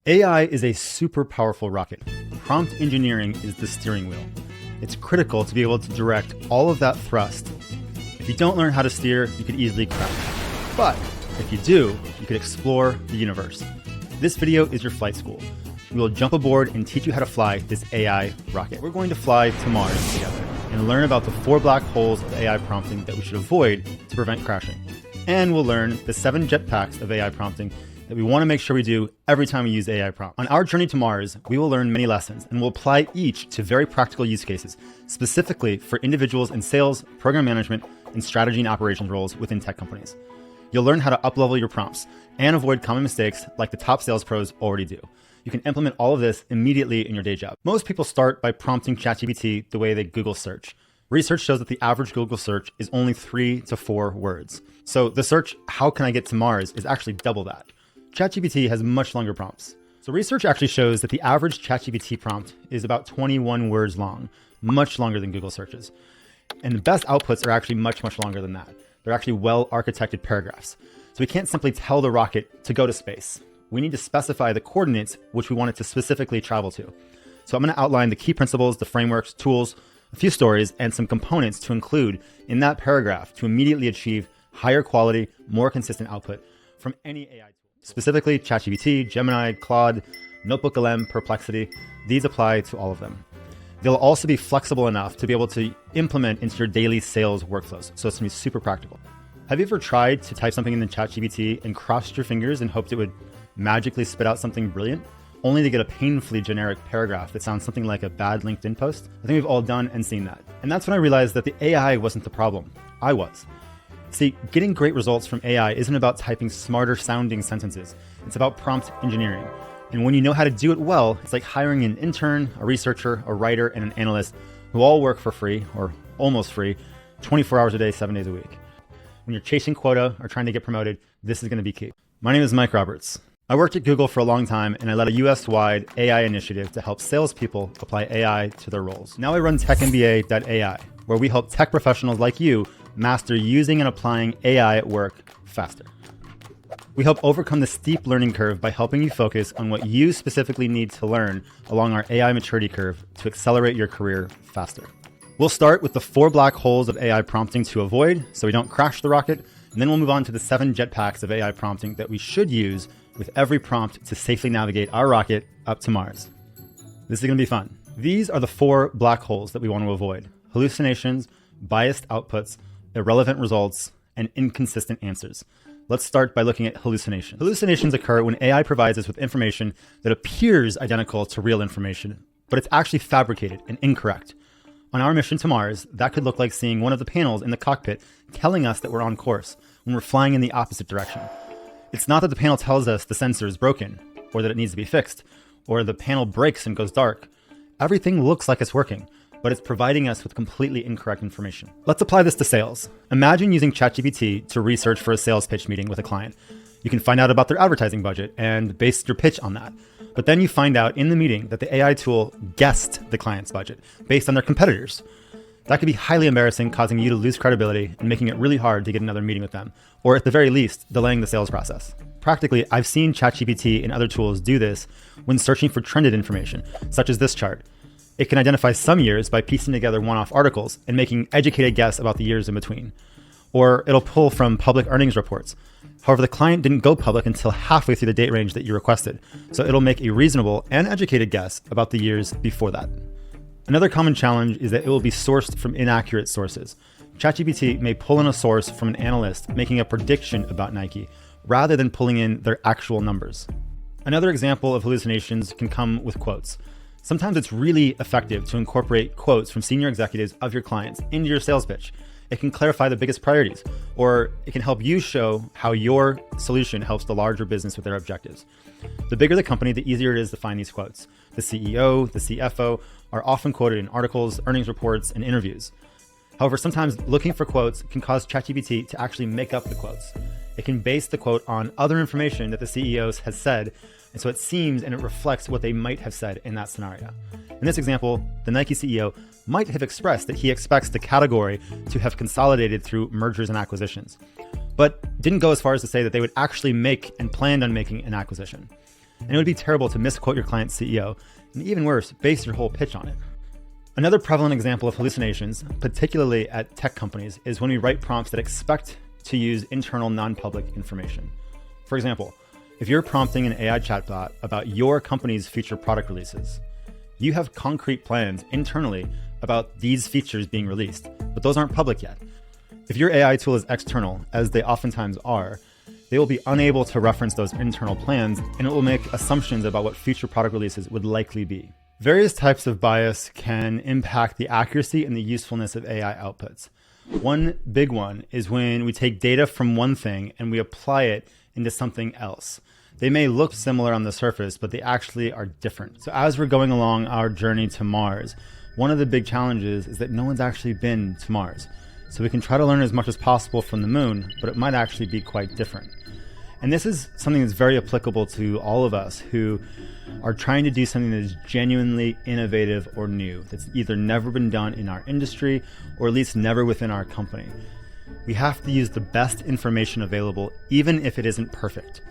AI is a super powerful rocket. Prompt engineering is the steering wheel. It's critical to be able to direct all of that thrust. If you don't learn how to steer, you could easily crash. But if you do, you could explore the universe. This video is your flight school. We will jump aboard and teach you how to fly this AI rocket. We're going to fly to Mars together and learn about the 4 black holes of AI prompting that we should avoid to prevent crashing. And we'll learn the 7 jetpacks of AI prompting that we want to make sure we do every time we use AI prompt. On our journey to Mars, we will learn many lessons and we'll apply each to very practical use cases, specifically for individuals in sales, program management, and strategy and operations roles within tech companies. You'll learn how to up-level your prompts and avoid common mistakes like the top sales pros already do. You can implement all of this immediately in your day job. Most people start by prompting ChatGPT the way they Google search. Research shows that the average Google search is only 3 to 4 words. So the search, how can I get to Mars, is actually double that. ChatGPT has much longer prompts. So research actually shows that the average ChatGPT prompt is about 21 words long, much longer than Google searches. And the best outputs are actually much longer than that. They're actually well-architected paragraphs. So we can't simply tell the rocket to go to space. We need to specify the coordinates which we want it to specifically travel to. So I'm going to outline the key principles, the frameworks, tools, a few stories, and some components to include in that paragraph to immediately achieve higher quality, more consistent output from any AI tool. Specifically, ChatGPT, Gemini, Claude, NotebookLM, Perplexity, these apply to all of them. They'll also be flexible enough to be able to implement into your daily sales workflows, so it's going to be super practical. Have you ever tried to type something in the ChatGPT and crossed your fingers and hoped it would magically spit out something brilliant, only to get a painfully generic paragraph that sounds something like a bad LinkedIn post? I think we've all done and seen that. And that's when I realized that the AI wasn't the problem. I was. See, getting great results from AI isn't about typing smarter sounding sentences. It's about prompt engineering. And when you know how to do it well, it's like hiring an intern, a researcher, a writer, and an analyst who all work for free, or almost free, 24 hours a day, 7 days a week. When you're chasing quota or trying to get promoted, this is going to be key. My name is Mike Roberts. I worked at Google for a long time, and I led a US-wide AI initiative to help salespeople apply AI to their roles. Now I run TechMBA.ai, where we help tech professionals like you master using and applying AI at work faster. We help overcome the steep learning curve by helping you focus on what you specifically need to learn along our AI maturity curve to accelerate your career faster. We'll start with the 4 black holes of AI prompting to avoid so we don't crash the rocket, and then we'll move on to the 7 jetpacks of AI prompting that we should use with every prompt to safely navigate our rocket up to Mars. This is going to be fun. These are the 4 black holes that we want to avoid: hallucinations, biased outputs, irrelevant results, and inconsistent answers. Let's start by looking at hallucinations. Hallucinations occur when AI provides us with information that appears identical to real information, but it's actually fabricated and incorrect. On our mission to Mars, that could look like seeing one of the panels in the cockpit telling us that we're on course when we're flying in the opposite direction. It's not that the panel tells us the sensor is broken, or that it needs to be fixed, or the panel breaks and goes dark. Everything looks like it's working, but it's providing us with completely incorrect information. Let's apply this to sales. Imagine using ChatGPT to research for a sales pitch meeting with a client. You can find out about their advertising budget and base your pitch on that. But then you find out in the meeting that the AI tool guessed the client's budget based on their competitors. That could be highly embarrassing, causing you to lose credibility and making it really hard to get another meeting with them, or at the very least, delaying the sales process. Practically, I've seen ChatGPT and other tools do this when searching for trended information, such as this chart. It can identify some years by piecing together one-off articles and making an educated guess about the years in between. Or it'll pull from public earnings reports. However, the client didn't go public until halfway through the date range that you requested, so it'll make a reasonable and educated guess about the years before that. Another common challenge is that it will be sourced from inaccurate sources. ChatGPT may pull in a source from an analyst making a prediction about Nike, rather than pulling in their actual numbers. Another example of hallucinations can come with quotes. Sometimes it's really effective to incorporate quotes from senior executives of your clients into your sales pitch. It can clarify the biggest priorities, or it can help you show how your solution helps the larger business with their objectives. The bigger the company, the easier it is to find these quotes. The CEO, the CFO are often quoted in articles, earnings reports, and interviews. However, sometimes looking for quotes can cause ChatGPT to actually make up the quotes. It can base the quote on other information that the CEO has said, and so it seems and it reflects what they might have said in that scenario. In this example, the Nike CEO might have expressed that he expects the category to have consolidated through mergers and acquisitions, but didn't go as far as to say that they would actually make and planned on making an acquisition. And it would be terrible to misquote your client's CEO, and even worse, base your whole pitch on it. Another prevalent example of hallucinations, particularly at tech companies, is when we write prompts that expect to use internal non-public information. For example, if you're prompting an AI chatbot about your company's future product releases, you have concrete plans internally about these features being released, but those aren't public yet. If your AI tool is external, as they oftentimes are, they will be unable to reference those internal plans, and it will make assumptions about what future product releases would likely be. Various types of bias can impact the accuracy and the usefulness of AI outputs. One big one is when we take data from one thing and we apply it into something else. They may look similar on the surface, but they actually are different. So as we're going along our journey to Mars, one of the big challenges is that no one's actually been to Mars. So we can try to learn as much as possible from the moon, but it might actually be quite different. And this is something that's very applicable to all of us who are trying to do something that is genuinely innovative or new, that's either never been done in our industry or at least never within our company. We have to use the best information available, even if it isn't perfect.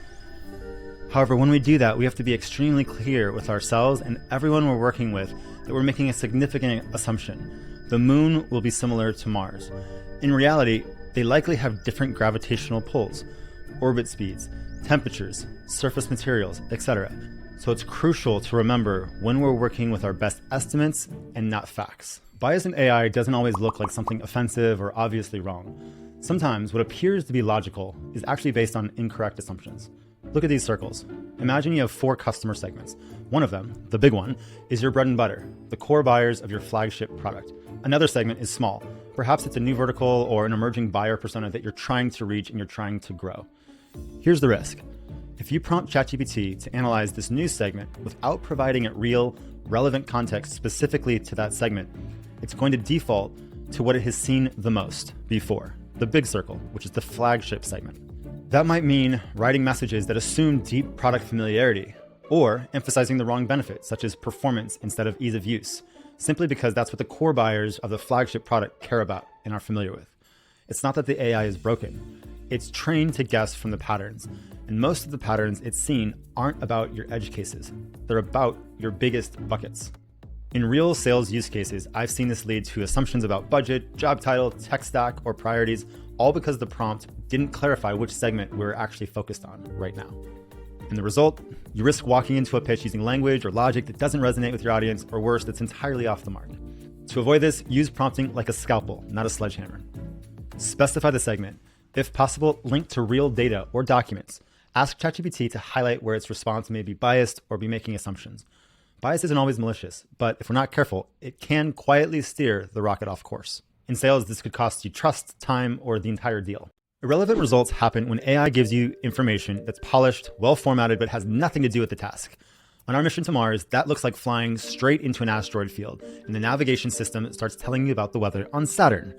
However, when we do that, we have to be extremely clear with ourselves and everyone we're working with that we're making a significant assumption. The moon will be similar to Mars. In reality, they likely have different gravitational pulls, orbit speeds, temperatures, surface materials, etc. So it's crucial to remember when we're working with our best estimates and not facts. Bias in AI doesn't always look like something offensive or obviously wrong. Sometimes what appears to be logical is actually based on incorrect assumptions. Look at these circles. Imagine you have 4 customer segments. One of them, the big one, is your bread and butter, the core buyers of your flagship product. Another segment is small. Perhaps it's a new vertical or an emerging buyer persona that you're trying to reach and you're trying to grow. Here's the risk. If you prompt ChatGPT to analyze this new segment without providing it real, relevant context specifically to that segment, it's going to default to what it has seen the most before, the big circle, which is the flagship segment. That might mean writing messages that assume deep product familiarity, or emphasizing the wrong benefits, such as performance instead of ease of use, simply because that's what the core buyers of the flagship product care about and are familiar with. It's not that the AI is broken. It's trained to guess from the patterns, and most of the patterns it's seen aren't about your edge cases. They're about your biggest buckets. In real sales use cases, I've seen this lead to assumptions about budget, job title, tech stack, or priorities, all because the prompt didn't clarify which segment we're actually focused on right now. And the result, you risk walking into a pitch using language or logic that doesn't resonate with your audience, or worse, that's entirely off the mark. To avoid this, use prompting like a scalpel, not a sledgehammer. Specify the segment. If possible, link to real data or documents. Ask ChatGPT to highlight where its response may be biased or be making assumptions. Bias isn't always malicious, but if we're not careful, it can quietly steer the rocket off course. In sales, this could cost you trust, time, or the entire deal. Irrelevant results happen when AI gives you information that's polished, well-formatted, but has nothing to do with the task. On our mission to Mars, that looks like flying straight into an asteroid field, and the navigation system starts telling you about the weather on Saturn.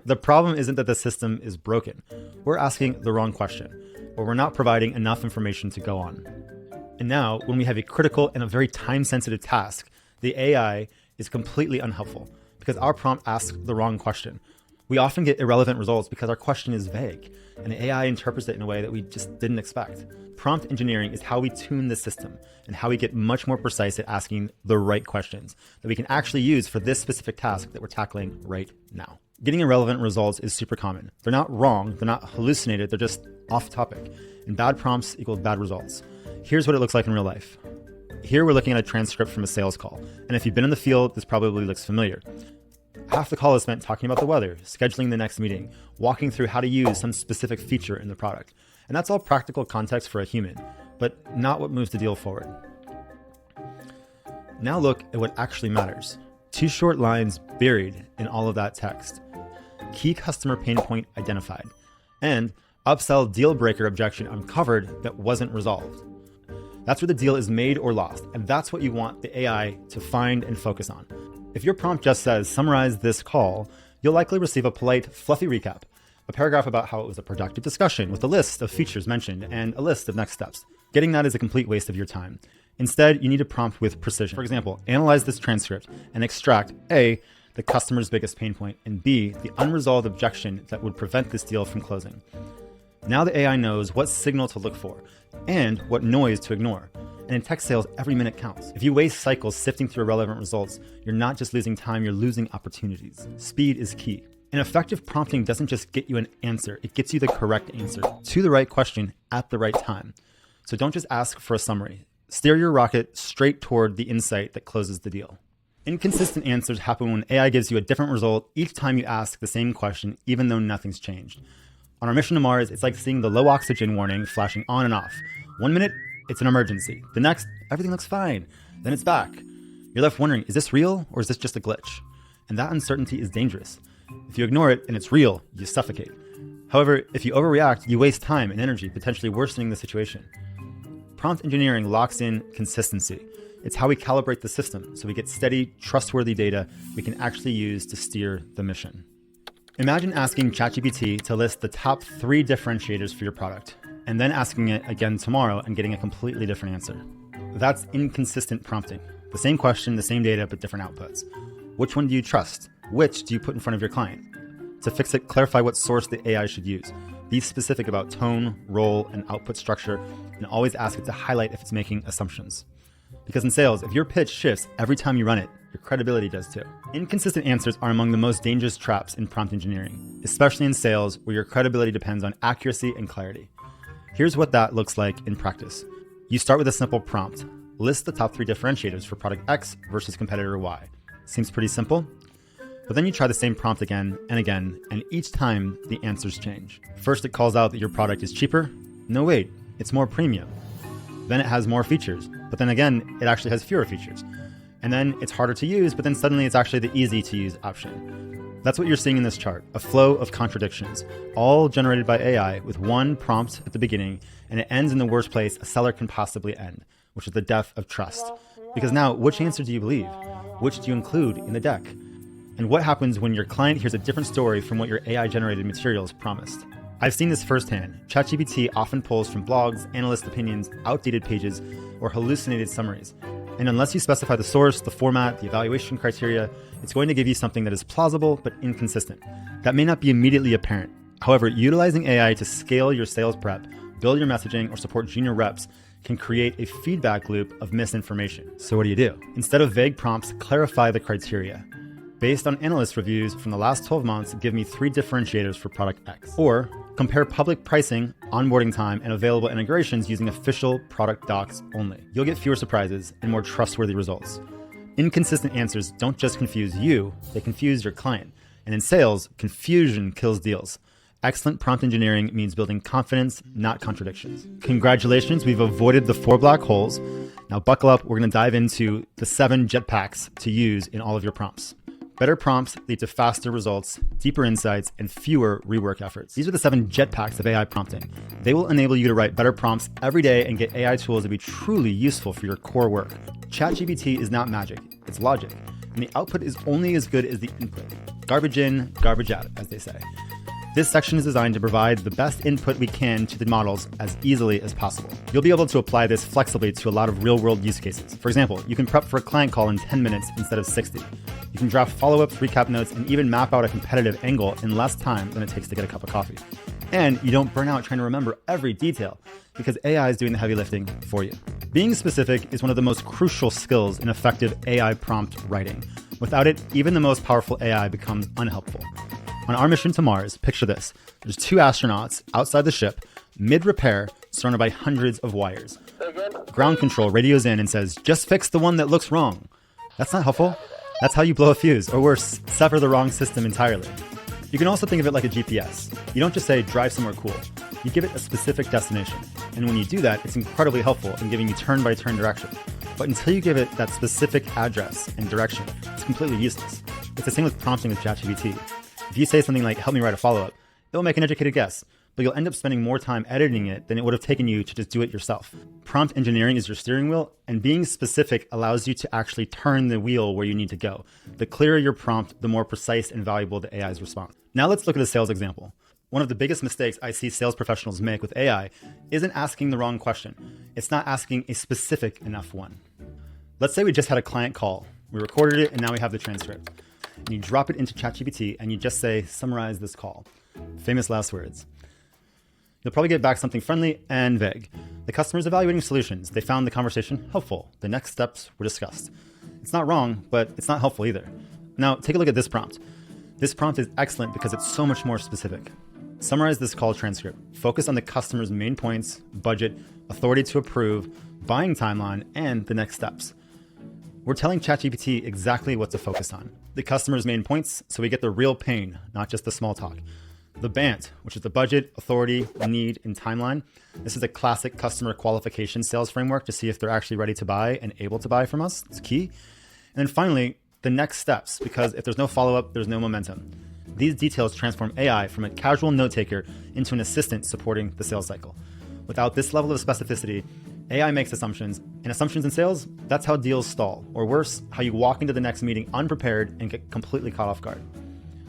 The problem isn't that the system is broken. We're asking the wrong question, or we're not providing enough information to go on. And now, when we have a critical and a very time-sensitive task, the AI is completely unhelpful because our prompt asks the wrong question. We often get irrelevant results because our question is vague, and the AI interprets it in a way that we just didn't expect. Prompt engineering is how we tune the system and how we get much more precise at asking the right questions that we can actually use for this specific task that we're tackling right now. Getting irrelevant results is super common. They're not wrong, they're not hallucinated, they're just off topic. And bad prompts equals bad results. Here's what it looks like in real life. Here we're looking at a transcript from a sales call. And if you've been in the field, this probably looks familiar. Half the call is spent talking about the weather, scheduling the next meeting, walking through how to use some specific feature in the product. And that's all practical context for a human, but not what moves the deal forward. Now look at what actually matters. 2 short lines buried in all of that text. Key customer pain point identified, and upsell deal breaker objection uncovered that wasn't resolved. That's where the deal is made or lost, and that's what you want the AI to find and focus on. If your prompt just says, summarize this call, you'll likely receive a polite, fluffy recap, a paragraph about how it was a productive discussion with a list of features mentioned and a list of next steps. Getting that is a complete waste of your time. Instead, you need to prompt with precision. For example, analyze this transcript and extract A, the customer's biggest pain point, and B, the unresolved objection that would prevent this deal from closing. Now the AI knows what signal to look for. and what noise to ignore. And in tech sales, every minute counts. If you waste cycles sifting through irrelevant results, you're not just losing time, you're losing opportunities. Speed is key. And effective prompting doesn't just get you an answer, it gets you the correct answer to the right question at the right time. So don't just ask for a summary. Steer your rocket straight toward the insight that closes the deal. Inconsistent answers happen when AI gives you a different result each time you ask the same question, even though nothing's changed. On our mission to Mars, it's like seeing the low oxygen warning flashing on and off. 1 minute, it's an emergency. The next, everything looks fine. Then it's back. You're left wondering, is this real or is this just a glitch? And that uncertainty is dangerous. If you ignore it and it's real, you suffocate. However, if you overreact, you waste time and energy, potentially worsening the situation. Prompt engineering locks in consistency. It's how we calibrate the system so we get steady, trustworthy data we can actually use to steer the mission. Imagine asking ChatGPT to list the top 3 differentiators for your product, and then asking it again tomorrow and getting a completely different answer. That's inconsistent prompting. The same question, the same data, but different outputs. Which one do you trust? Which do you put in front of your client? To fix it, clarify what source the AI should use. Be specific about tone, role, and output structure, and always ask it to highlight if it's making assumptions. Because in sales, if your pitch shifts every time you run it, your credibility does too. Inconsistent answers are among the most dangerous traps in prompt engineering, especially in sales where your credibility depends on accuracy and clarity. Here's what that looks like in practice. You start with a simple prompt. List the top 3 differentiators for product X versus competitor Y. Seems pretty simple. But then you try the same prompt again, and each time the answers change. First, it calls out that your product is cheaper. No, wait, it's more premium. Then it has more features, but then again, it actually has fewer features. And then it's harder to use, but then suddenly it's actually the easy to use option. That's what you're seeing in this chart, a flow of contradictions, all generated by AI with one prompt at the beginning, and it ends in the worst place a seller can possibly end, which is the death of trust. Because now, which answer do you believe? Which do you include in the deck? And what happens when your client hears a different story from what your AI-generated materials promised? I've seen this firsthand. ChatGPT often pulls from blogs, analyst opinions, outdated pages, or hallucinated summaries. And unless you specify the source, the format, the evaluation criteria, it's going to give you something that is plausible but inconsistent. That may not be immediately apparent. However, utilizing AI to scale your sales prep, build your messaging, or support junior reps can create a feedback loop of misinformation. So what do? Instead of vague prompts, clarify the criteria. Based on analyst reviews from the last 12 months, give me 3 differentiators for product X. Or compare public pricing, onboarding time, and available integrations using official product docs only. You'll get fewer surprises and more trustworthy results. Inconsistent answers don't just confuse you, they confuse your client. And in sales, confusion kills deals. Excellent prompt engineering means building confidence, not contradictions. Congratulations, we've avoided the 4 black holes. Now buckle up, we're gonna dive into the 7 jetpacks to use in all of your prompts. Better prompts lead to faster results, deeper insights, and fewer rework efforts. These are the 7 jetpacks of AI prompting. They will enable you to write better prompts every day and get AI tools to be truly useful for your core work. ChatGPT is not magic, it's logic. And the output is only as good as the input. Garbage in, garbage out, as they say. This section is designed to provide the best input we can to the models as easily as possible. You'll be able to apply this flexibly to a lot of real-world use cases. For example, you can prep for a client call in 10 minutes instead of 60. You can draft follow-ups, recap notes, and even map out a competitive angle in less time than it takes to get a cup of coffee. And you don't burn out trying to remember every detail because AI is doing the heavy lifting for you. Being specific is one of the most crucial skills in effective AI prompt writing. Without it, even the most powerful AI becomes unhelpful. On our mission to Mars, picture this. There's 2 astronauts outside the ship, mid-repair, surrounded by hundreds of wires. Ground control radios in and says, just fix the one that looks wrong. That's not helpful. That's how you blow a fuse, or worse, sever the wrong system entirely. You can also think of it like a GPS. You don't just say, drive somewhere cool. You give it a specific destination. And when you do that, it's incredibly helpful in giving you turn-by-turn direction. But until you give it that specific address and direction, it's completely useless. It's the same with prompting with ChatGPT. If you say something like, help me write a follow-up, it will make an educated guess, but you'll end up spending more time editing it than it would have taken you to just do it yourself. Prompt engineering is your steering wheel, and being specific allows you to actually turn the wheel where you need to go. The clearer your prompt, the more precise and valuable the AI's response. Now let's look at a sales example. One of the biggest mistakes I see sales professionals make with AI isn't asking the wrong question. It's not asking a specific enough one. Let's say we just had a client call. We recorded it, and now we have the transcript. And you drop it into ChatGPT and you just say, summarize this call. Famous last words. You'll probably get back something friendly and vague. The customer's evaluating solutions. They found the conversation helpful. The next steps were discussed. It's not wrong, but it's not helpful either. Now, take a look at this prompt. This prompt is excellent because it's so much more specific. Summarize this call transcript. Focus on the customer's main points, budget, authority to approve, buying timeline, and the next steps. We're telling ChatGPT exactly what to focus on. The customer's main points, so we get the real pain, not just the small talk. The BANT, which is the budget, authority, need, and timeline. This is a classic customer qualification sales framework to see if they're actually ready to buy and able to buy from us. It's key. And then finally, the next steps, because if there's no follow-up, there's no momentum. These details transform AI from a casual note taker into an assistant supporting the sales cycle. Without this level of specificity, AI makes assumptions, and assumptions in sales, that's how deals stall, or worse, how you walk into the next meeting unprepared and get completely caught off guard.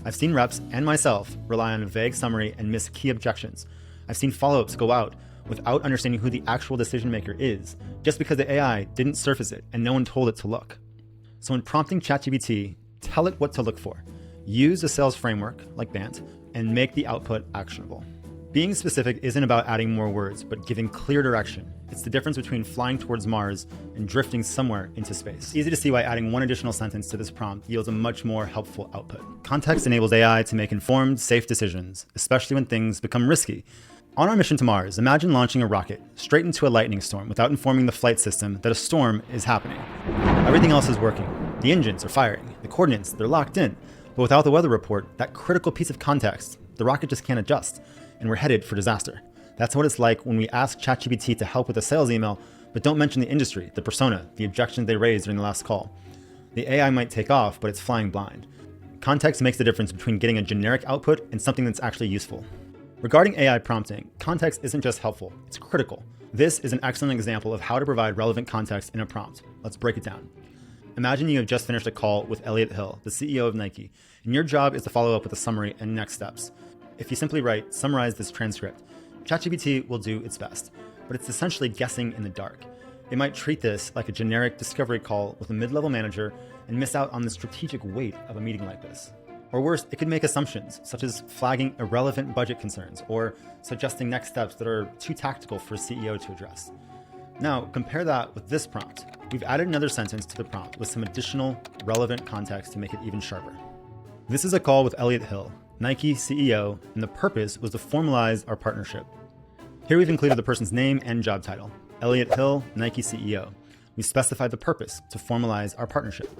I've seen reps and myself rely on a vague summary and miss key objections. I've seen follow-ups go out without understanding who the actual decision maker is, just because the AI didn't surface it and no one told it to look. So when prompting ChatGPT, tell it what to look for. Use a sales framework like BANT and make the output actionable. Being specific isn't about adding more words, but giving clear direction. It's the difference between flying towards Mars and drifting somewhere into space. It's easy to see why adding one additional sentence to this prompt yields a much more helpful output. Context enables AI to make informed, safe decisions, especially when things become risky. On our mission to Mars, imagine launching a rocket straight into a lightning storm without informing the flight system that a storm is happening. Everything else is working. The engines are firing. The coordinates, they're locked in. But without the weather report, that critical piece of context, the rocket just can't adjust, and we're headed for disaster. That's what it's like when we ask ChatGPT to help with a sales email, but don't mention the industry, the persona, the objections they raised during the last call. The AI might take off, but it's flying blind. Context makes the difference between getting a generic output and something that's actually useful. Regarding AI prompting, context isn't just helpful, it's critical. This is an excellent example of how to provide relevant context in a prompt. Let's break it down. Imagine you have just finished a call with Elliot Hill, the CEO of Nike, and your job is to follow up with a summary and next steps. If you simply write, summarize this transcript, ChatGPT will do its best, but it's essentially guessing in the dark. It might treat this like a generic discovery call with a mid-level manager and miss out on the strategic weight of a meeting like this. Or worse, it could make assumptions, such as flagging irrelevant budget concerns or suggesting next steps that are too tactical for a CEO to address. Now, compare that with this prompt. We've added another sentence to the prompt with some additional relevant context to make it even sharper. This is a call with Elliot Hill, Nike CEO, and the purpose was to formalize our partnership. Here we've included the person's name and job title, Elliot Hill, Nike CEO. We specified the purpose to formalize our partnership.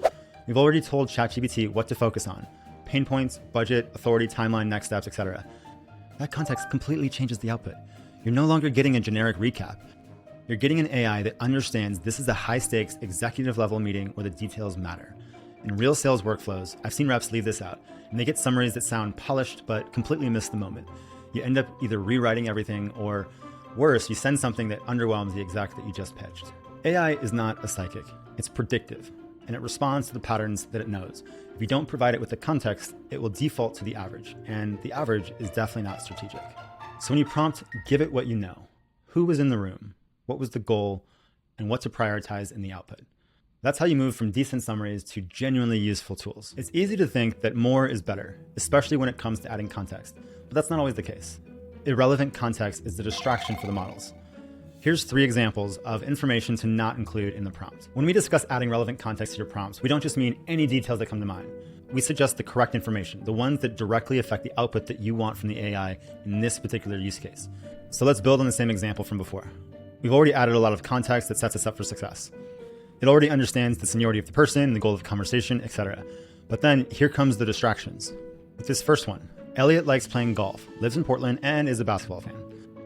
We've already told ChatGPT what to focus on, pain points, budget, authority, timeline, next steps, etc. That context completely changes the output. You're no longer getting a generic recap. You're getting an AI that understands this is a high-stakes executive-level meeting where the details matter. In real sales workflows, I've seen reps leave this out, and they get summaries that sound polished but completely miss the moment. You end up either rewriting everything or, worse, you send something that underwhelms the exec that you just pitched. AI is not a psychic. It's predictive, and it responds to the patterns that it knows. If you don't provide it with the context, it will default to the average, and the average is definitely not strategic. So when you prompt, give it what you know. Who was in the room? What was the goal? And what to prioritize in the output. That's how you move from decent summaries to genuinely useful tools. It's easy to think that more is better, especially when it comes to adding context, but that's not always the case. Irrelevant context is the distraction for the models. Here's 3 examples of information to not include in the prompt. When we discuss adding relevant context to your prompts, we don't just mean any details that come to mind. We suggest the correct information, the ones that directly affect the output that you want from the AI in this particular use case. So let's build on the same example from before. We've already added a lot of context that sets us up for success. It already understands the seniority of the person, the goal of the conversation, etc. But then here comes the distractions. With this first one, Elliot likes playing golf, lives in Portland, and is a basketball fan.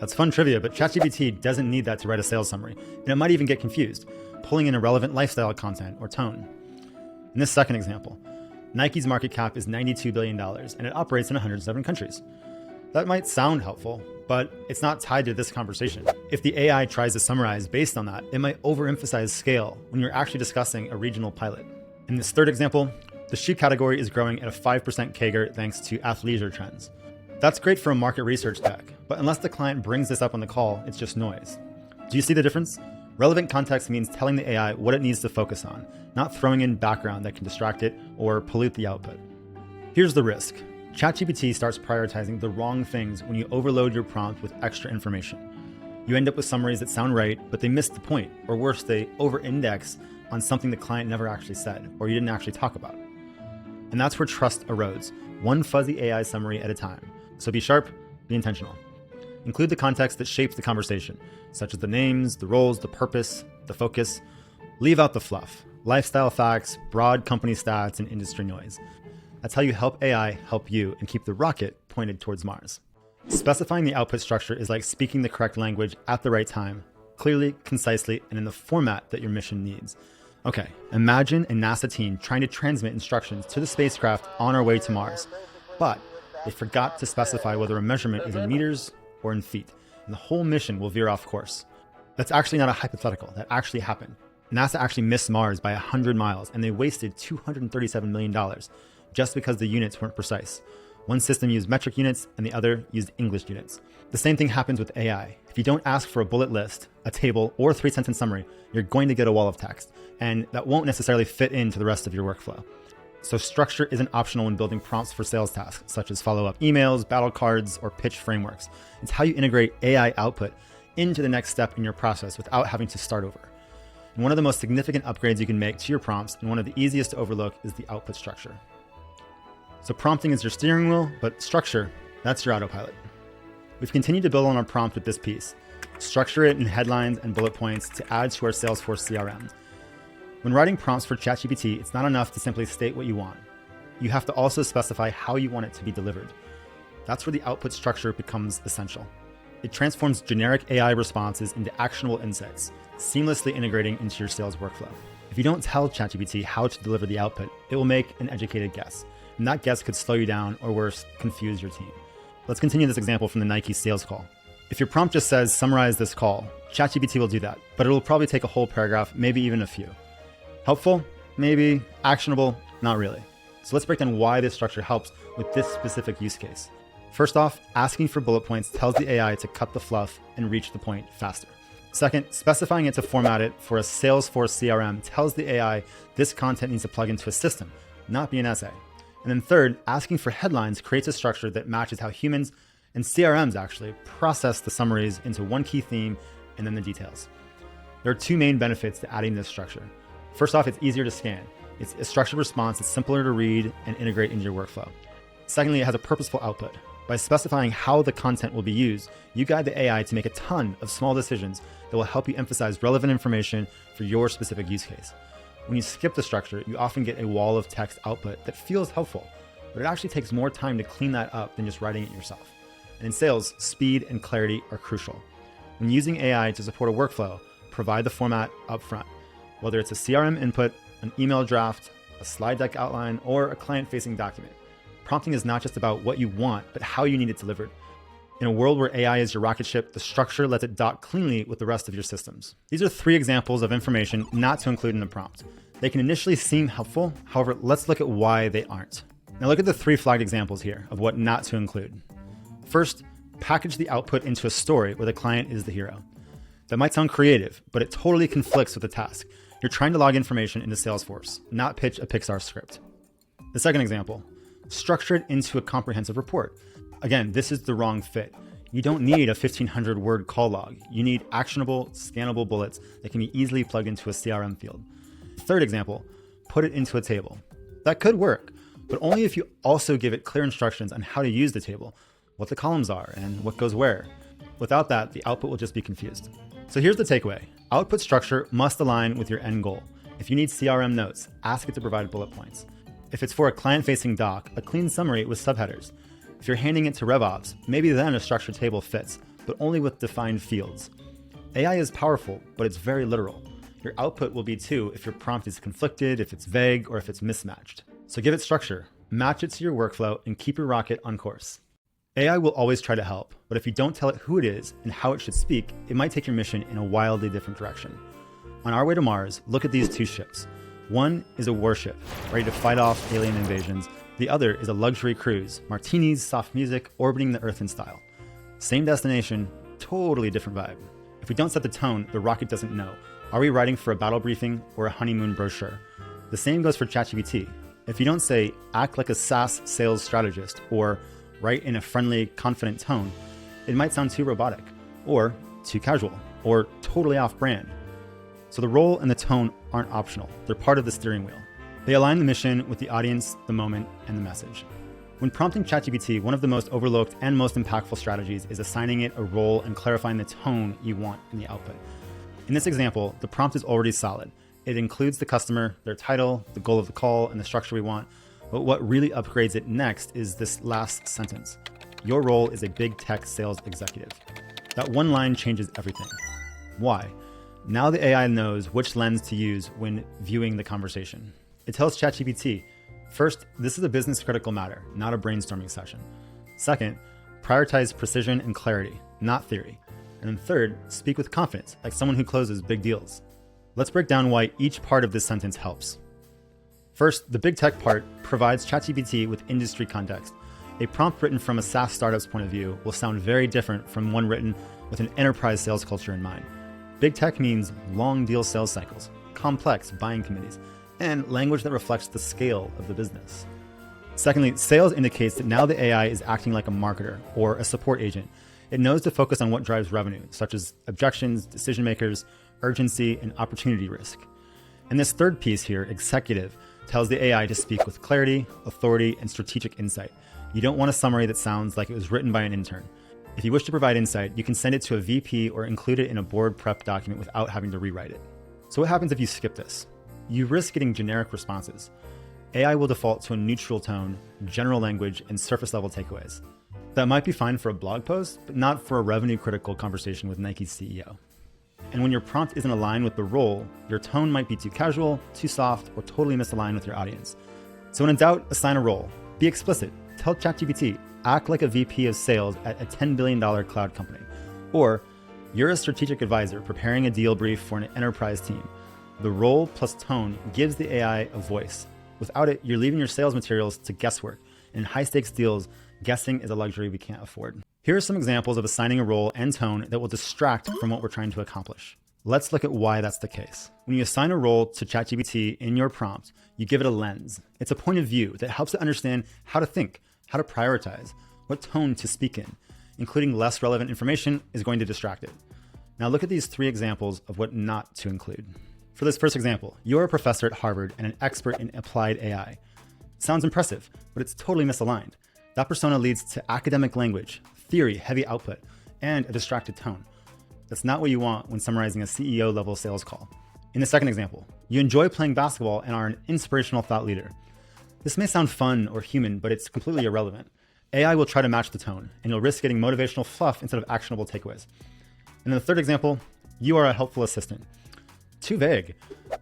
That's fun trivia, but ChatGPT doesn't need that to write a sales summary, and it might even get confused, pulling in irrelevant lifestyle content or tone. In this second example, Nike's market cap is $92 billion, and it operates in 107 countries. That might sound helpful, but it's not tied to this conversation. If the AI tries to summarize based on that, it might overemphasize scale when you're actually discussing a regional pilot. In this third example, the shoe category is growing at a 5% CAGR thanks to athleisure trends. That's great for a market research deck, but unless the client brings this up on the call, it's just noise. Do you see the difference? Relevant context means telling the AI what it needs to focus on, not throwing in background that can distract it or pollute the output. Here's the risk. ChatGPT starts prioritizing the wrong things when you overload your prompt with extra information. You end up with summaries that sound right, but they miss the point, or worse, they over-index on something the client never actually said, or you didn't actually talk about. And that's where trust erodes, one fuzzy AI summary at a time. So be sharp, be intentional. Include the context that shapes the conversation, such as the names, the roles, the purpose, the focus. Leave out the fluff, lifestyle facts, broad company stats, and industry noise. That's how you help AI help you and keep the rocket pointed towards Mars. Specifying the output structure is like speaking the correct language at the right time, clearly, concisely, and in the format that your mission needs. Okay, imagine a NASA team trying to transmit instructions to the spacecraft on our way to Mars, but they forgot to specify whether a measurement is in meters or in feet, and the whole mission will veer off course. That's actually not a hypothetical, that actually happened. NASA actually missed Mars by 100 miles, and they wasted $237 million just because the units weren't precise. One system used metric units and the other used English units. The same thing happens with AI. If you don't ask for a bullet list, a table, or a 3-sentence summary, you're going to get a wall of text, and that won't necessarily fit into the rest of your workflow. So structure isn't optional when building prompts for sales tasks, such as follow-up emails, battle cards, or pitch frameworks. It's how you integrate AI output into the next step in your process without having to start over. And one of the most significant upgrades you can make to your prompts, and one of the easiest to overlook, is the output structure. So prompting is your steering wheel, but structure, that's your autopilot. We've continued to build on our prompt with this piece. Structure it in headlines and bullet points to add to our Salesforce CRM. When writing prompts for ChatGPT, it's not enough to simply state what you want. You have to also specify how you want it to be delivered. That's where the output structure becomes essential. It transforms generic AI responses into actionable insights, seamlessly integrating into your sales workflow. If you don't tell ChatGPT how to deliver the output, it will make an educated guess. And that guess could slow you down, or worse, confuse your team. Let's continue this example from the Nike sales call. If your prompt just says, summarize this call, ChatGPT will do that, but it'll probably take a whole paragraph, maybe even a few. Helpful? Maybe. Actionable? Not really. So let's break down why this structure helps with this specific use case. First off, asking for bullet points tells the AI to cut the fluff and reach the point faster. Second, specifying it to format it for a Salesforce CRM tells the AI this content needs to plug into a system, not be an essay. And then third, asking for headlines creates a structure that matches how humans and CRMs actually process the summaries into one key theme and then the details. There are two main benefits to adding this structure. First off, it's easier to scan. It's a structured response that's simpler to read and integrate into your workflow. Secondly, it has a purposeful output. By specifying how the content will be used, you guide the AI to make a ton of small decisions that will help you emphasize relevant information for your specific use case. When you skip the structure, you often get a wall of text output that feels helpful, but it actually takes more time to clean that up than just writing it yourself. And in sales, speed and clarity are crucial. When using AI to support a workflow, provide the format upfront. Whether it's a CRM input, an email draft, a slide deck outline, or a client-facing document. Prompting is not just about what you want, but how you need it delivered. In a world where AI is your rocket ship, the structure lets it dock cleanly with the rest of your systems. These are 3 examples of information not to include in the prompt. They can initially seem helpful, however, let's look at why they aren't. Now look at the 3 flagged examples here of what not to include. First, package the output into a story where the client is the hero. That might sound creative, but it totally conflicts with the task. You're trying to log information into Salesforce, not pitch a Pixar script. The second example, structure it into a comprehensive report. Again, this is the wrong fit. You don't need a 1,500 word call log. You need actionable, scannable bullets that can be easily plugged into a CRM field. Third example, put it into a table. That could work, but only if you also give it clear instructions on how to use the table, what the columns are, and what goes where. Without that, the output will just be confused. So here's the takeaway. Output structure must align with your end goal. If you need CRM notes, ask it to provide bullet points. If it's for a client-facing doc, a clean summary with subheaders. If you're handing it to RevOps, maybe then a structured table fits, but only with defined fields. AI is powerful, but it's very literal. Your output will be too if your prompt is conflicted, if it's vague, or if it's mismatched. So give it structure, match it to your workflow, and keep your rocket on course. AI will always try to help, but if you don't tell it who it is and how it should speak, it might take your mission in a wildly different direction. On our way to Mars, look at these 2 ships. One is a warship, ready to fight off alien invasions. The other is a luxury cruise, martinis, soft music, orbiting the Earth in style. Same destination, totally different vibe. If we don't set the tone, the rocket doesn't know. Are we writing for a battle briefing or a honeymoon brochure? The same goes for ChatGPT. If you don't say, act like a SaaS sales strategist, or write in a friendly, confident tone, it might sound too robotic, or too casual, or totally off-brand. So the role and the tone aren't optional. They're part of the steering wheel. They align the mission with the audience, the moment, and the message. When prompting ChatGPT, one of the most overlooked and most impactful strategies is assigning it a role and clarifying the tone you want in the output. In this example, the prompt is already solid. It includes the customer, their title, the goal of the call, and the structure we want. But what really upgrades it next is this last sentence. Your role is a big tech sales executive. That one line changes everything. Why? Now the AI knows which lens to use when viewing the conversation. It tells ChatGPT, first, this is a business critical matter, not a brainstorming session. Second, prioritize precision and clarity, not theory. And then third, speak with confidence, like someone who closes big deals. Let's break down why each part of this sentence helps. First, the big tech part provides ChatGPT with industry context. A prompt written from a SaaS startup's point of view will sound very different from one written with an enterprise sales culture in mind. Big tech means long deal sales cycles, complex buying committees, and language that reflects the scale of the business. Secondly, sales indicates that now the AI is acting like a marketer or a support agent. It knows to focus on what drives revenue, such as objections, decision makers, urgency, and opportunity risk. And this third piece here, executive, tells the AI to speak with clarity, authority, and strategic insight. You don't want a summary that sounds like it was written by an intern. If you wish to provide insight, you can send it to a VP or include it in a board prep document without having to rewrite it. So what happens if you skip this? You risk getting generic responses. AI will default to a neutral tone, general language, and surface level takeaways. That might be fine for a blog post, but not for a revenue critical conversation with Nike's CEO. And when your prompt isn't aligned with the role, your tone might be too casual, too soft, or totally misaligned with your audience. So when in doubt, assign a role. Be explicit. Tell ChatGPT, act like a VP of sales at a $10 billion cloud company. Or, you're a strategic advisor preparing a deal brief for an enterprise team. The role plus tone gives the AI a voice. Without it, you're leaving your sales materials to guesswork. In high-stakes deals, guessing is a luxury we can't afford. Here are some examples of assigning a role and tone that will distract from what we're trying to accomplish. Let's look at why that's the case. When you assign a role to ChatGPT in your prompt, you give it a lens. It's a point of view that helps it understand how to think, how to prioritize, what tone to speak in. Including less relevant information is going to distract it. Now look at these 3 examples of what not to include. For this first example, you're a professor at Harvard and an expert in applied AI. Sounds impressive, but it's totally misaligned. That persona leads to academic language, theory-heavy output, and a distracted tone. That's not what you want when summarizing a CEO-level sales call. In the second example, you enjoy playing basketball and are an inspirational thought leader. This may sound fun or human, but it's completely irrelevant. AI will try to match the tone, and you'll risk getting motivational fluff instead of actionable takeaways. And in the third example, you are a helpful assistant. Too vague.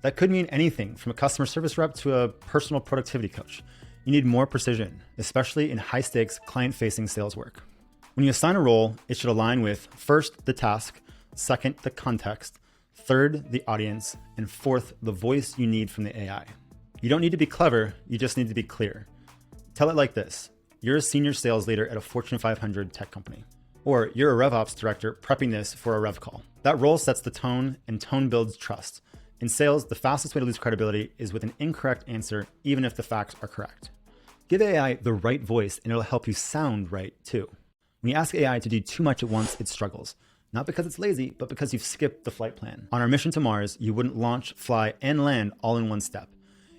That could mean anything from a customer service rep to a personal productivity coach. You need more precision, especially in high-stakes, client-facing sales work. When you assign a role, it should align with first, the task, second, the context, third, the audience, and fourth, the voice you need from the AI. You don't need to be clever, you just need to be clear. Tell it like this. You're a senior sales leader at a Fortune 500 tech company. Or you're a RevOps director prepping this for a rev call. That role sets the tone, and tone builds trust. In sales, the fastest way to lose credibility is with an incorrect answer, even if the facts are correct. Give AI the right voice, and it'll help you sound right too. When you ask AI to do too much at once, it struggles. Not because it's lazy, but because you've skipped the flight plan. On our mission to Mars, you wouldn't launch, fly, and land all in one step.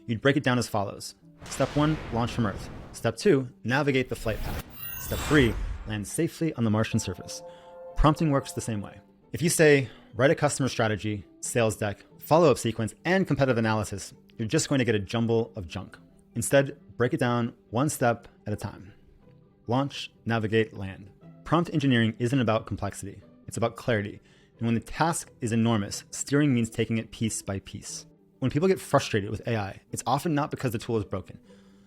You'd break it down as follows. Step 1, launch from Earth. Step 2, navigate the flight path. Step 3, land safely on the Martian surface. Prompting works the same way. If you say, write a customer strategy, sales deck, follow-up sequence, and competitive analysis, you're just going to get a jumble of junk. Instead, break it down one step at a time. Launch, navigate, land. Prompt engineering isn't about complexity. It's about clarity. And when the task is enormous, steering means taking it piece by piece. When people get frustrated with AI, it's often not because the tool is broken.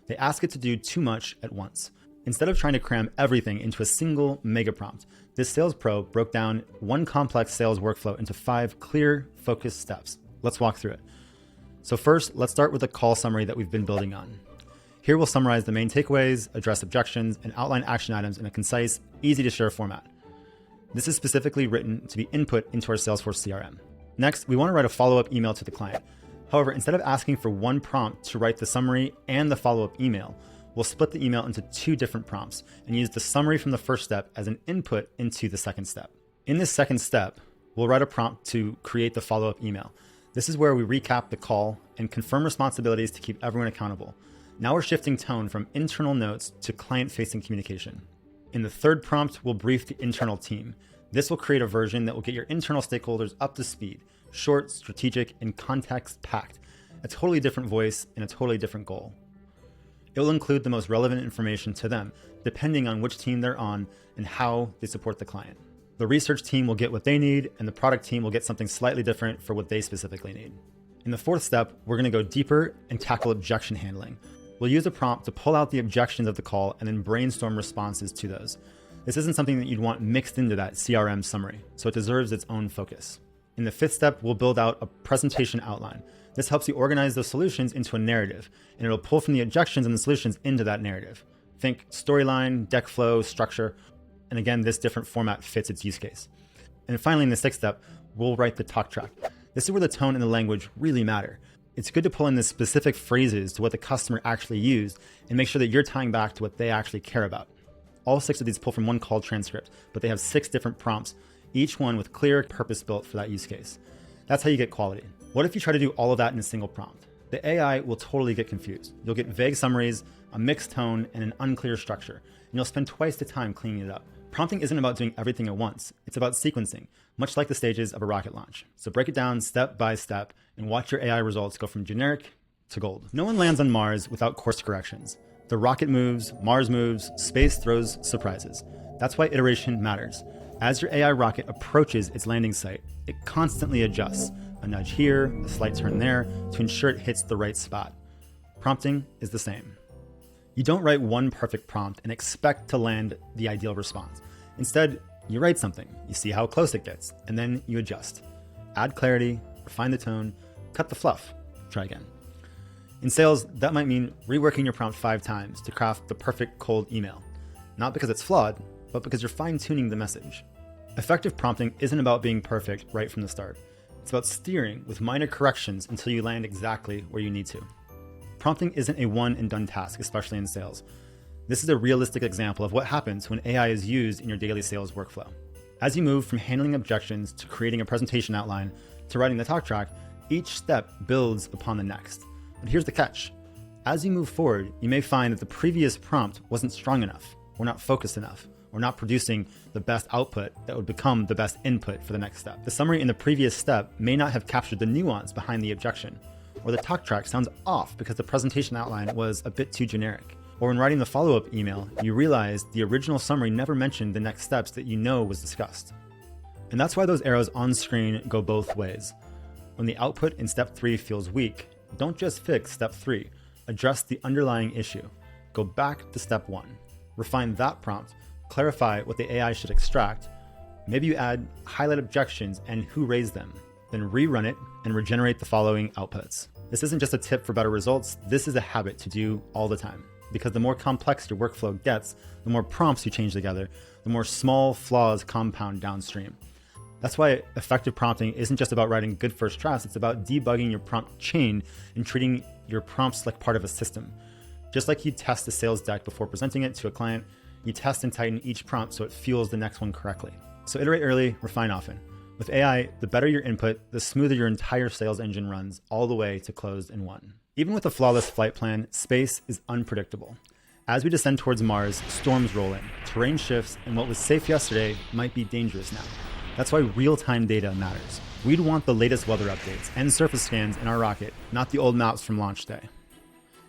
They ask it to do too much at once. Instead of trying to cram everything into a single mega prompt, this sales pro broke down one complex sales workflow into 5 clear, focused steps. Let's walk through it. So first, let's start with the call summary that we've been building on. Here we'll summarize the main takeaways, address objections, and outline action items in a concise, easy to share format. This is specifically written to be input into our Salesforce CRM. Next, we want to write a follow-up email to the client. However, instead of asking for one prompt to write the summary and the follow-up email, we'll split the email into 2 different prompts and use the summary from the first step as an input into the second step. In this second step, we'll write a prompt to create the follow-up email. This is where we recap the call and confirm responsibilities to keep everyone accountable. Now we're shifting tone from internal notes to client-facing communication. In the third prompt, we'll brief the internal team. This will create a version that will get your internal stakeholders up to speed, short, strategic, and context-packed, a totally different voice and a totally different goal. It will include the most relevant information to them, depending on which team they're on and how they support the client. The research team will get what they need, and the product team will get something slightly different for what they specifically need. In the fourth step, we're going to go deeper and tackle objection handling. We'll use a prompt to pull out the objections of the call and then brainstorm responses to those. This isn't something that you'd want mixed into that CRM summary, so it deserves its own focus. In the fifth step, we'll build out a presentation outline. This helps you organize those solutions into a narrative, and it'll pull from the objections and the solutions into that narrative. Think storyline, deck flow, structure, and again, this different format fits its use case. And finally, in the sixth step, we'll write the talk track. This is where the tone and the language really matter. It's good to pull in the specific phrases to what the customer actually used and make sure that you're tying back to what they actually care about. All 6 of these pull from one call transcript, but they have 6 different prompts, each one with clear purpose built for that use case. That's how you get quality. What if you try to do all of that in a single prompt? The AI will totally get confused. You'll get vague summaries, a mixed tone, and an unclear structure, and you'll spend twice the time cleaning it up. Prompting isn't about doing everything at once. It's about sequencing, much like the stages of a rocket launch. So break it down step by step and watch your AI results go from generic to gold. No one lands on Mars without course corrections. The rocket moves, Mars moves, space throws surprises. That's why iteration matters. As your AI rocket approaches its landing site, it constantly adjusts, a nudge here, a slight turn there, to ensure it hits the right spot. Prompting is the same. You don't write one perfect prompt and expect to land the ideal response. Instead, you write something, you see how close it gets, and then you adjust. Add clarity, refine the tone, cut the fluff, try again. In sales, that might mean reworking your prompt 5 times to craft the perfect cold email. Not because it's flawed, but because you're fine-tuning the message. Effective prompting isn't about being perfect right from the start. It's about steering with minor corrections until you land exactly where you need to. Prompting isn't a one-and-done task, especially in sales. This is a realistic example of what happens when AI is used in your daily sales workflow. As you move from handling objections to creating a presentation outline to writing the talk track, each step builds upon the next. But here's the catch. As you move forward, you may find that the previous prompt wasn't strong enough, or not focused enough, or not producing the best output that would become the best input for the next step. The summary in the previous step may not have captured the nuance behind the objection, or the talk track sounds off because the presentation outline was a bit too generic. Or when writing the follow-up email, you realize the original summary never mentioned the next steps that you know was discussed. And that's why those arrows on screen go both ways. When the output in step 3 feels weak, don't just fix step 3, address the underlying issue. Go back to step 1, refine that prompt, clarify what the AI should extract. Maybe you add highlight objections and who raised them, then rerun it and regenerate the following outputs. This isn't just a tip for better results, this is a habit to do all the time. Because the more complex your workflow gets, the more prompts you change together, the more small flaws compound downstream. That's why effective prompting isn't just about writing good first drafts, it's about debugging your prompt chain and treating your prompts like part of a system. Just like you test a sales deck before presenting it to a client, you test and tighten each prompt so it fuels the next one correctly. So iterate early, refine often. With AI, the better your input, the smoother your entire sales engine runs all the way to closed in 1. Even with a flawless flight plan, space is unpredictable. As we descend towards Mars, storms roll in, terrain shifts, and what was safe yesterday might be dangerous now. That's why real-time data matters. We'd want the latest weather updates and surface scans in our rocket, not the old maps from launch day.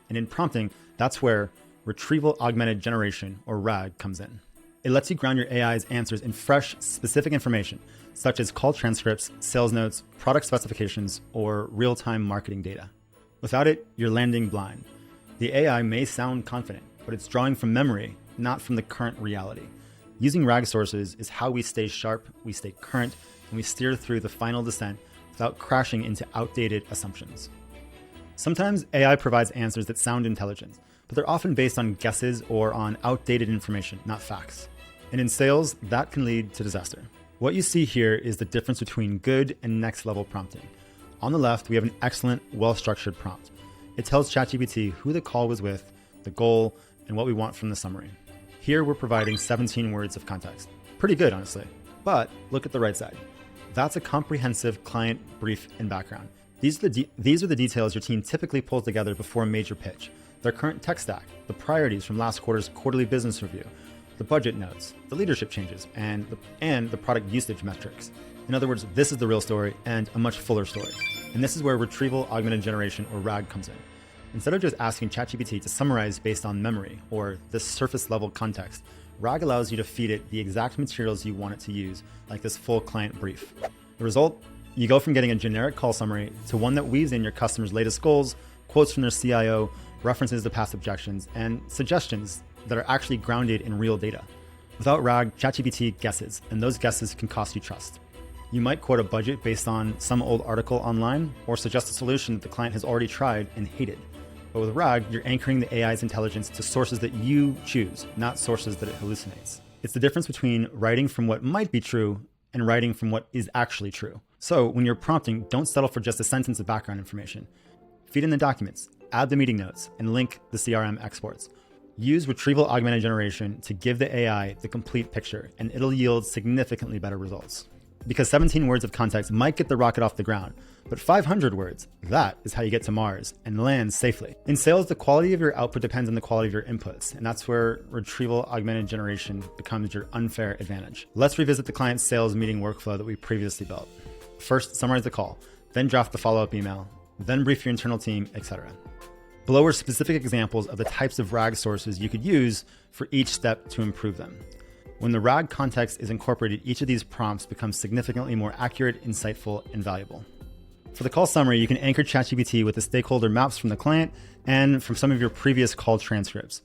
And in prompting, that's where retrieval-augmented generation, or RAG, comes in. It lets you ground your AI's answers in fresh, specific information, such as call transcripts, sales notes, product specifications, or real-time marketing data. Without it, you're landing blind. The AI may sound confident, but it's drawing from memory, not from the current reality. Using RAG sources is how we stay sharp, we stay current, and we steer through the final descent without crashing into outdated assumptions. Sometimes AI provides answers that sound intelligent, but they're often based on guesses or on outdated information, not facts. And in sales, that can lead to disaster. What you see here is the difference between good and next level prompting. On the left, we have an excellent, well-structured prompt. It tells ChatGPT who the call was with, the goal, and what we want from the summary. Here, we're providing 17 words of context. Pretty good, honestly. But look at the right side. That's a comprehensive client brief and background. These are the details your team typically pulls together before a major pitch. Their current tech stack, the priorities from last quarter's quarterly business review, the budget notes, the leadership changes, and the product usage metrics. In other words, this is the real story and a much fuller story. And this is where retrieval-augmented generation, or RAG, comes in. Instead of just asking ChatGPT to summarize based on memory or this surface-level context, RAG allows you to feed it the exact materials you want it to use, like this full client brief. The result? You go from getting a generic call summary to one that weaves in your customer's latest goals, quotes from their CIO, references to past objections, and suggestions that are actually grounded in real data. Without RAG, ChatGPT guesses, and those guesses can cost you trust. You might quote a budget based on some old article online or suggest a solution that the client has already tried and hated. But with RAG, you're anchoring the AI's intelligence to sources that you choose, not sources that it hallucinates. It's the difference between writing from what might be true and writing from what is actually true. So when you're prompting, don't settle for just a sentence of background information. Feed in the documents, add the meeting notes, and link the CRM exports. Use retrieval-augmented generation to give the AI the complete picture, and it'll yield significantly better results. Because 17 words of context might get the rocket off the ground, but 500 words, that is how you get to Mars and land safely. In sales, the quality of your output depends on the quality of your inputs, and that's where retrieval-augmented generation becomes your unfair advantage. Let's revisit the client's sales meeting workflow that we previously built. First, summarize the call, then draft the follow-up email, then brief your internal team, etc. Below are specific examples of the types of RAG sources you could use for each step to improve them. When the RAG context is incorporated, each of these prompts becomes significantly more accurate, insightful, and valuable. For the call summary, you can anchor ChatGPT with the stakeholder maps from the client and from some of your previous call transcripts.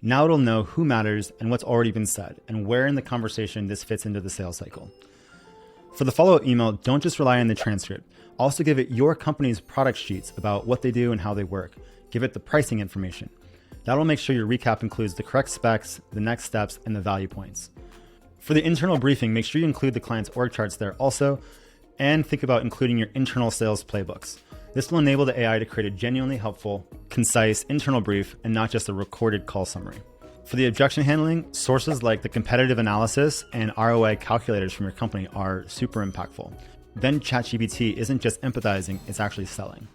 Now it'll know who matters and what's already been said, and where in the conversation this fits into the sales cycle. For the follow-up email, don't just rely on the transcript. Also give it your company's product sheets about what they do and how they work. Give it the pricing information. That'll make sure your recap includes the correct specs, the next steps, and the value points. For the internal briefing, make sure you include the client's org charts there also, and think about including your internal sales playbooks. This will enable the AI to create a genuinely helpful, concise internal brief and not just a recorded call summary. For the objection handling, sources like the competitive analysis and ROI calculators from your company are super impactful. Then ChatGPT isn't just empathizing, it's actually selling.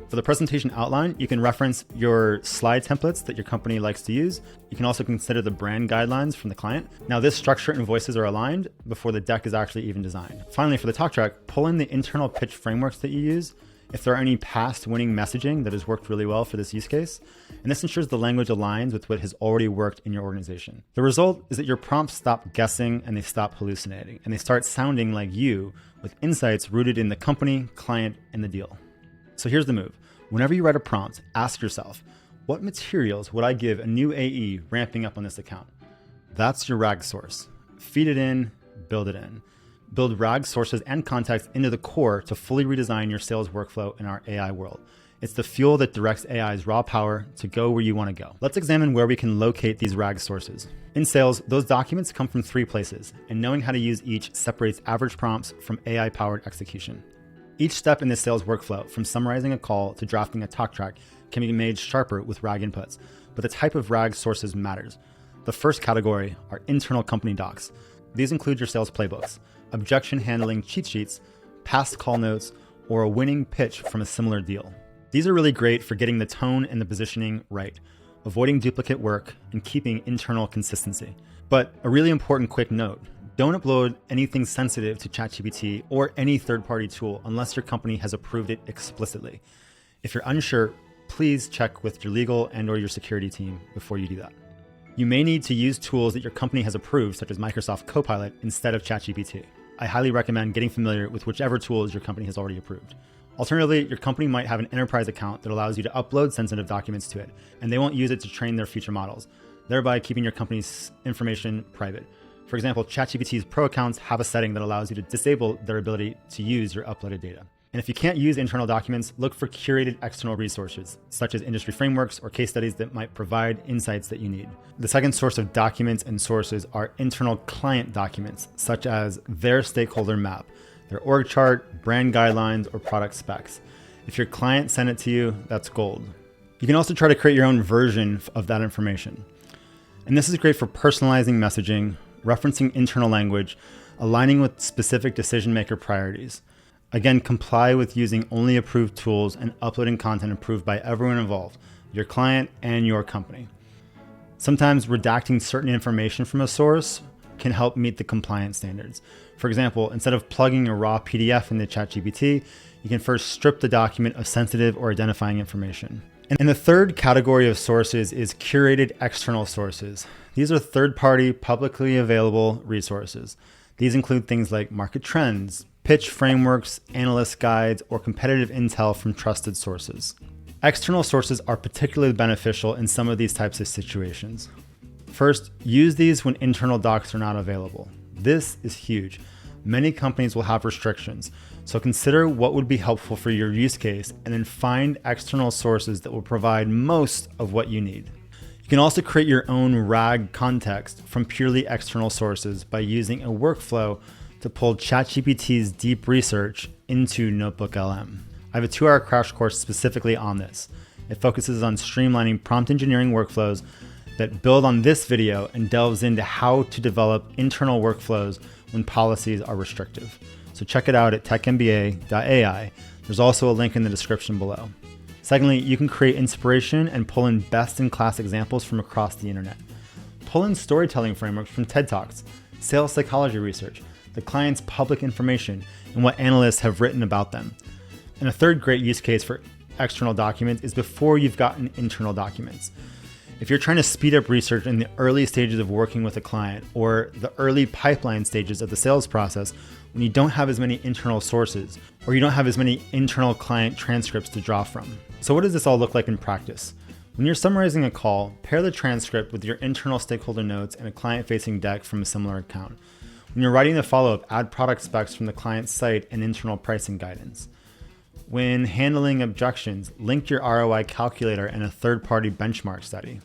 For the presentation outline, you can reference your slide templates that your company likes to use. You can also consider the brand guidelines from the client. Now, this structure and voices are aligned before the deck is actually even designed. Finally, for the talk track, pull in the internal pitch frameworks that you use. If there are any past winning messaging that has worked really well for this use case, and this ensures the language aligns with what has already worked in your organization. The result is that your prompts stop guessing and they stop hallucinating, and they start sounding like you with insights rooted in the company, client, and the deal. So here's the move. Whenever you write a prompt, ask yourself, what materials would I give a new AE ramping up on this account? That's your RAG source. Feed it in, build it in. Build RAG sources and context into the core to fully redesign your sales workflow in our AI world. It's the fuel that directs AI's raw power to go where you want to go. Let's examine where we can locate these RAG sources. In sales, those documents come from 3 places, and knowing how to use each separates average prompts from AI-powered execution. Each step in the sales workflow, from summarizing a call to drafting a talk track, can be made sharper with RAG inputs, but the type of RAG sources matters. The first category are internal company docs. These include your sales playbooks, objection handling cheat sheets, past call notes, or a winning pitch from a similar deal. These are really great for getting the tone and the positioning right, avoiding duplicate work, and keeping internal consistency. But a really important quick note, don't upload anything sensitive to ChatGPT or any third-party tool unless your company has approved it explicitly. If you're unsure, please check with your legal and/or your security team before you do that. You may need to use tools that your company has approved, such as Microsoft Copilot, instead of ChatGPT. I highly recommend getting familiar with whichever tools your company has already approved. Alternatively, your company might have an enterprise account that allows you to upload sensitive documents to it, and they won't use it to train their future models, thereby keeping your company's information private. For example, ChatGPT's Pro accounts have a setting that allows you to disable their ability to use your uploaded data. And if you can't use internal documents, look for curated external resources, such as industry frameworks or case studies that might provide insights that you need. The second source of documents and sources are internal client documents, such as their stakeholder map. their org chart, brand guidelines, or product specs. If your client sent it to you, that's gold. You can also try to create your own version of that information. And this is great for personalizing messaging, referencing internal language, aligning with specific decision maker priorities. Again, comply with using only approved tools and uploading content approved by everyone involved, your client and your company. Sometimes redacting certain information from a source can help meet the compliance standards. For example, instead of plugging a raw PDF into ChatGPT, you can first strip the document of sensitive or identifying information. And the third category of sources is curated external sources. These are third-party, publicly available resources. These include things like market trends, pitch frameworks, analyst guides, or competitive intel from trusted sources. External sources are particularly beneficial in some of these types of situations. First, use these when internal docs are not available. This is huge. Many companies will have restrictions, so consider what would be helpful for your use case and then find external sources that will provide most of what you need. You can also create your own RAG context from purely external sources by using a workflow to pull ChatGPT's deep research into NotebookLM. I have a 2-hour crash course specifically on this. It focuses on streamlining prompt engineering workflows that build on this video and delves into how to develop internal workflows when policies are restrictive. So check it out at TechMBA.ai. There's also a link in the description below. Secondly, you can create inspiration and pull in best-in-class examples from across the internet. Pull in storytelling frameworks from TED Talks, sales psychology research, the client's public information, and what analysts have written about them. And a third great use case for external documents is before you've gotten internal documents. If you're trying to speed up research in the early stages of working with a client or the early pipeline stages of the sales process, when you don't have as many internal sources or you don't have as many internal client transcripts to draw from. So what does this all look like in practice? When you're summarizing a call, pair the transcript with your internal stakeholder notes and a client-facing deck from a similar account. When you're writing the follow-up, add product specs from the client's site and internal pricing guidance. When handling objections, link your ROI calculator and a third-party benchmark study.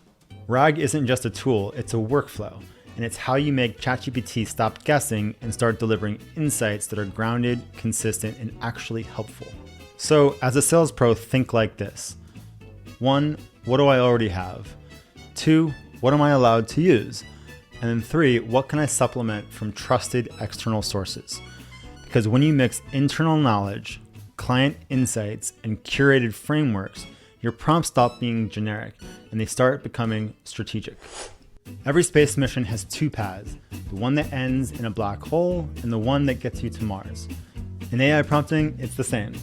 RAG isn't just a tool, it's a workflow, and it's how you make ChatGPT stop guessing and start delivering insights that are grounded, consistent, and actually helpful. So as a sales pro, think like this. 1, what do I already have? 2, what am I allowed to use? And then 3, what can I supplement from trusted external sources? Because when you mix internal knowledge, client insights, and curated frameworks, your prompts stop being generic and they start becoming strategic. Every space mission has 2 paths, the one that ends in a black hole and the one that gets you to Mars. In AI prompting, it's the same.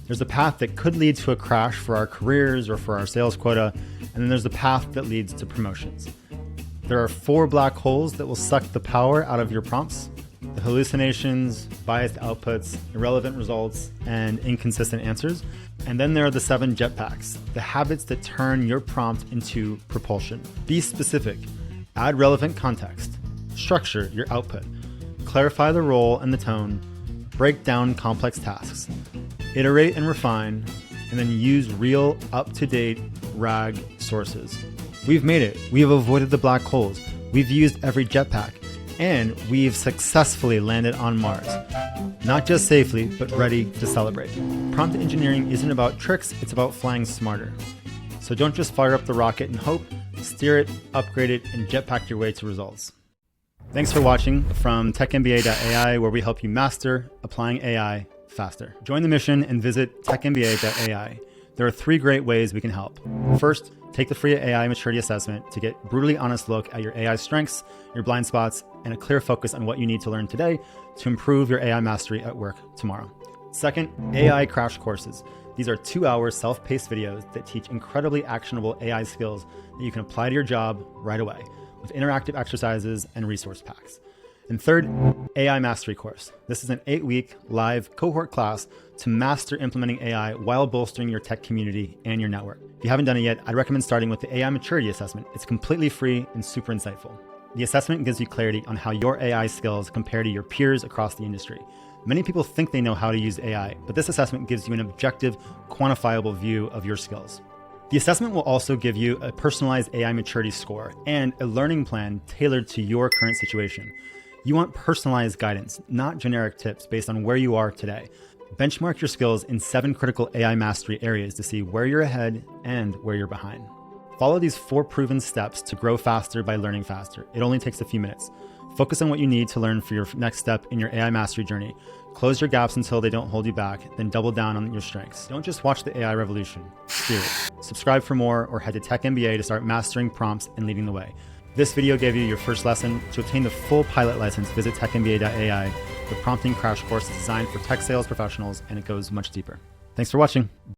There's a path that could lead to a crash for our careers or for our sales quota, and then there's the path that leads to promotions. There are 4 black holes that will suck the power out of your prompts: the hallucinations, biased outputs, irrelevant results, and inconsistent answers. And then there are the 7 jetpacks, the habits that turn your prompt into propulsion. Be specific, add relevant context, structure your output, clarify the role and the tone, break down complex tasks, iterate and refine, and then use real, up-to-date RAG sources. We've made it. We have avoided the black holes. We've used every jetpack. And we've successfully landed on Mars. Not just safely, but ready to celebrate. Prompt engineering isn't about tricks, it's about flying smarter. So don't just fire up the rocket and hope, steer it, upgrade it, and jetpack your way to results. Thanks for watching from TechMBA.ai, where we help you master applying AI faster. Join the mission and visit TechMBA.ai. There are 3 great ways we can help. First, take the free AI maturity assessment to get a brutally honest look at your AI strengths, your blind spots, and a clear focus on what you need to learn today to improve your AI mastery at work tomorrow. Second, AI crash courses. These are 2-hour self-paced videos that teach incredibly actionable AI skills that you can apply to your job right away with interactive exercises and resource packs. And third, AI Mastery Course. This is an 8-week live cohort class to master implementing AI while bolstering your tech community and your network. If you haven't done it yet, I'd recommend starting with the AI Maturity Assessment. It's completely free and super insightful. The assessment gives you clarity on how your AI skills compare to your peers across the industry. Many people think they know how to use AI, but this assessment gives you an objective, quantifiable view of your skills. The assessment will also give you a personalized AI maturity score and a learning plan tailored to your current situation. You want personalized guidance, not generic tips based on where you are today. Benchmark your skills in 7 critical AI mastery areas to see where you're ahead and where you're behind. Follow these 4 proven steps to grow faster by learning faster. It only takes a few minutes. Focus on what you need to learn for your next step in your AI mastery journey. Close your gaps until they don't hold you back, then double down on your strengths. Don't just watch the AI revolution, steer it. Subscribe for more or head to TechMBA to start mastering prompts and leading the way. This video gave you your first lesson. To obtain the full pilot license, visit TechMBA.ai. The prompting crash course is designed for tech sales professionals, and it goes much deeper. Thanks for watching.